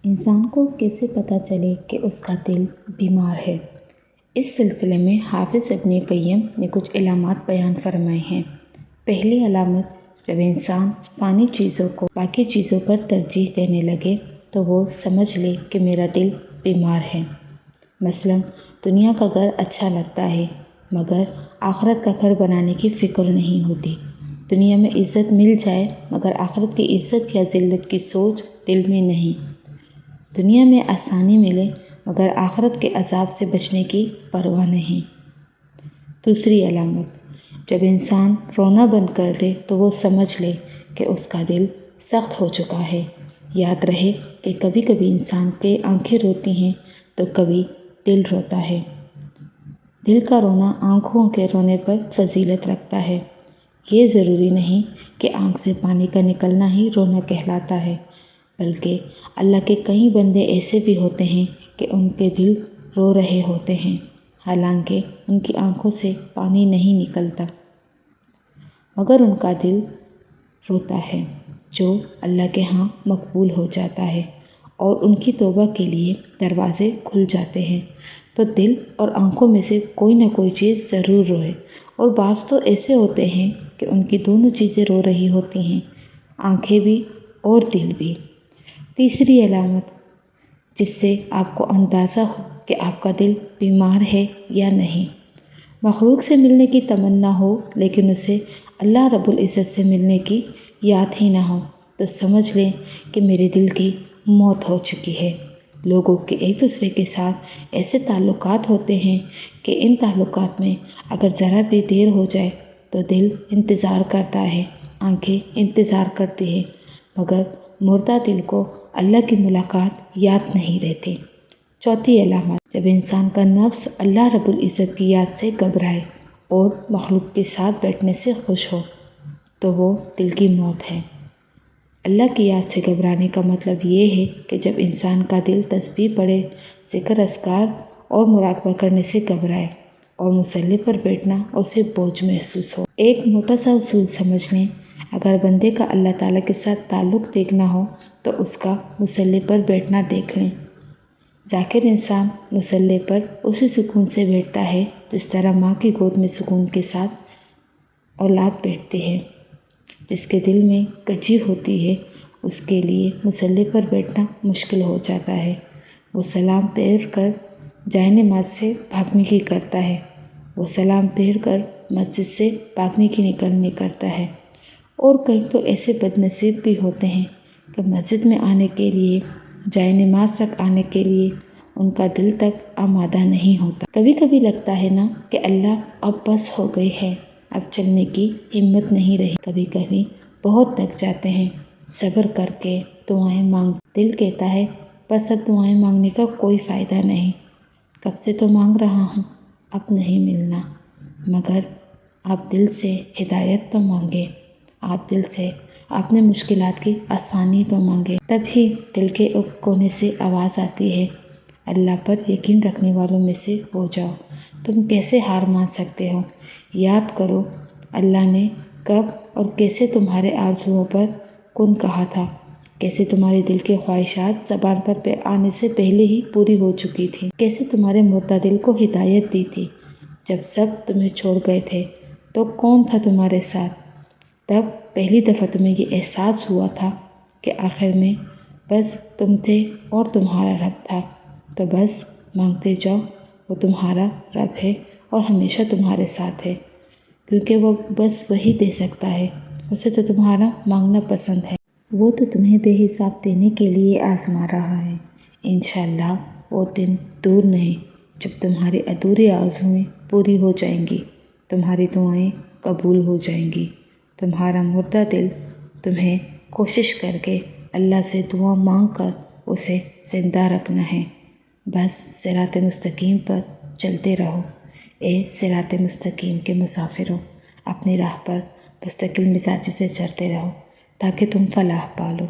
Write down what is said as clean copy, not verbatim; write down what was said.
انسان کو کیسے پتہ چلے کہ اس کا دل بیمار ہے؟ اس سلسلے میں حافظ ابن قیم نے کچھ علامات بیان فرمائے ہیں۔ پہلی علامت، جب انسان فانی چیزوں کو باقی چیزوں پر ترجیح دینے لگے تو وہ سمجھ لے کہ میرا دل بیمار ہے۔ مثلاً دنیا کا گھر اچھا لگتا ہے مگر آخرت کا گھر بنانے کی فکر نہیں ہوتی۔ دنیا میں عزت مل جائے مگر آخرت کی عزت یا ذلت کی سوچ دل میں نہیں۔ دنیا میں آسانی ملے مگر آخرت کے عذاب سے بچنے کی پرواہ نہیں۔ دوسری علامت، جب انسان رونا بند کر دے تو وہ سمجھ لے کہ اس کا دل سخت ہو چکا ہے۔ یاد رہے کہ کبھی کبھی انسان کی آنکھیں روتی ہیں تو کبھی دل روتا ہے۔ دل کا رونا آنکھوں کے رونے پر فضیلت رکھتا ہے۔ یہ ضروری نہیں کہ آنکھ سے پانی کا نکلنا ہی رونا کہلاتا ہے، بلکہ اللہ کے کئی بندے ایسے بھی ہوتے ہیں کہ ان کے دل رو رہے ہوتے ہیں حالانکہ ان کی آنکھوں سے پانی نہیں نکلتا، مگر ان کا دل روتا ہے، جو اللہ کے ہاں مقبول ہو جاتا ہے اور ان کی توبہ کے لیے دروازے کھل جاتے ہیں۔ تو دل اور آنکھوں میں سے کوئی نہ کوئی چیز ضرور روئے، اور بعض تو ایسے ہوتے ہیں کہ ان کی دونوں چیزیں رو رہی ہوتی ہیں، آنکھیں بھی اور دل بھی۔ تیسری علامت، جس سے آپ کو اندازہ ہو کہ آپ کا دل بیمار ہے یا نہیں، مخلوق سے ملنے کی تمنا ہو لیکن اسے اللہ رب العزت سے ملنے کی یاد ہی نہ ہو تو سمجھ لیں کہ میرے دل کی موت ہو چکی ہے۔ لوگوں کے ایک دوسرے کے ساتھ ایسے تعلقات ہوتے ہیں کہ ان تعلقات میں اگر ذرا بھی دیر ہو جائے تو دل انتظار کرتا ہے، آنکھیں انتظار کرتی ہیں، مگر مردہ دل کو اللہ کی ملاقات یاد نہیں رہتی۔ چوتھی علامت، جب انسان کا نفس اللہ رب العزت کی یاد سے گھبرائے اور مخلوق کے ساتھ بیٹھنے سے خوش ہو تو وہ دل کی موت ہے۔ اللہ کی یاد سے گھبرانے کا مطلب یہ ہے کہ جب انسان کا دل تسبیح پڑھے، ذکر اذکار اور مراقبہ کرنے سے گھبرائے اور مصلی پر بیٹھنا اسے بوجھ محسوس ہو۔ ایک موٹا سا اصول سمجھ لیں، اگر بندے کا اللہ تعالیٰ کے ساتھ تعلق دیکھنا ہو تو اس کا مصلی پر بیٹھنا دیکھ لیں۔ ذاکر انسان مصلی پر اسی سکون سے بیٹھتا ہے جس طرح ماں کی گود میں سکون کے ساتھ اولاد بیٹھتی ہے۔ جس کے دل میں کجی ہوتی ہے اس کے لیے مصلی پر بیٹھنا مشکل ہو جاتا ہے۔ وہ سلام پھیر کر جائے نماز سے بھاگنے کی کرتا ہے، وہ سلام پھیر کر مسجد سے بھاگنے کی نہیں کرتا ہے۔ اور کئی تو ایسے بد نصیب بھی ہوتے ہیں کہ مسجد میں آنے کے لیے، جائے نماز تک آنے کے لیے ان کا دل تک آمادہ نہیں ہوتا۔ کبھی کبھی لگتا ہے نا کہ اللہ اب بس ہو گئی ہے، اب چلنے کی ہمت نہیں رہی۔ کبھی کبھی بہت تھک جاتے ہیں، صبر کر کے دعائیں مانگ، دل کہتا ہے بس اب دعائیں مانگنے کا کوئی فائدہ نہیں، کب سے تو مانگ رہا ہوں، اب نہیں ملنا۔ مگر آپ دل سے ہدایت تو مانگے، آپ دل سے اپنے مشکلات کی آسانی تو مانگے، تب ہی دل کے ایک کونے سے آواز آتی ہے، اللہ پر یقین رکھنے والوں میں سے ہو جاؤ، تم کیسے ہار مان سکتے ہو؟ یاد کرو اللہ نے کب اور کیسے تمہارے آرزوؤں پر کن کہا تھا، کیسے تمہارے دل کی خواہشات زبان پر آنے سے پہلے ہی پوری ہو چکی تھی، کیسے تمہارے مردہ دل کو ہدایت دی تھی۔ جب سب تمہیں چھوڑ گئے تھے تو کون تھا تمہارے ساتھ؟ تب پہلی دفعہ تمہیں یہ احساس ہوا تھا کہ آخر میں بس تم تھے اور تمہارا رب تھا۔ تو بس مانگتے جاؤ، وہ تمہارا رب ہے اور ہمیشہ تمہارے ساتھ ہے، کیونکہ وہ بس وہی دے سکتا ہے، اسے تو تمہارا مانگنا پسند ہے۔ وہ تو تمہیں بے حساب دینے کے لیے آزما رہا ہے۔ انشاءاللہ وہ دن دور نہیں جب تمہاری ادھوری آرزوئیں پوری ہو جائیں گی، تمہاری دعائیں قبول ہو جائیں گی۔ تمہارا مردہ دل تمہیں کوشش کر کے اللہ سے دعا مانگ کر اسے زندہ رکھنا ہے۔ بس صراط مستقیم پر چلتے رہو، اے صراط مستقیم کے مسافروں، اپنی راہ پر مستقل مزاجی سے چلتے رہو تاکہ تم فلاح پالو۔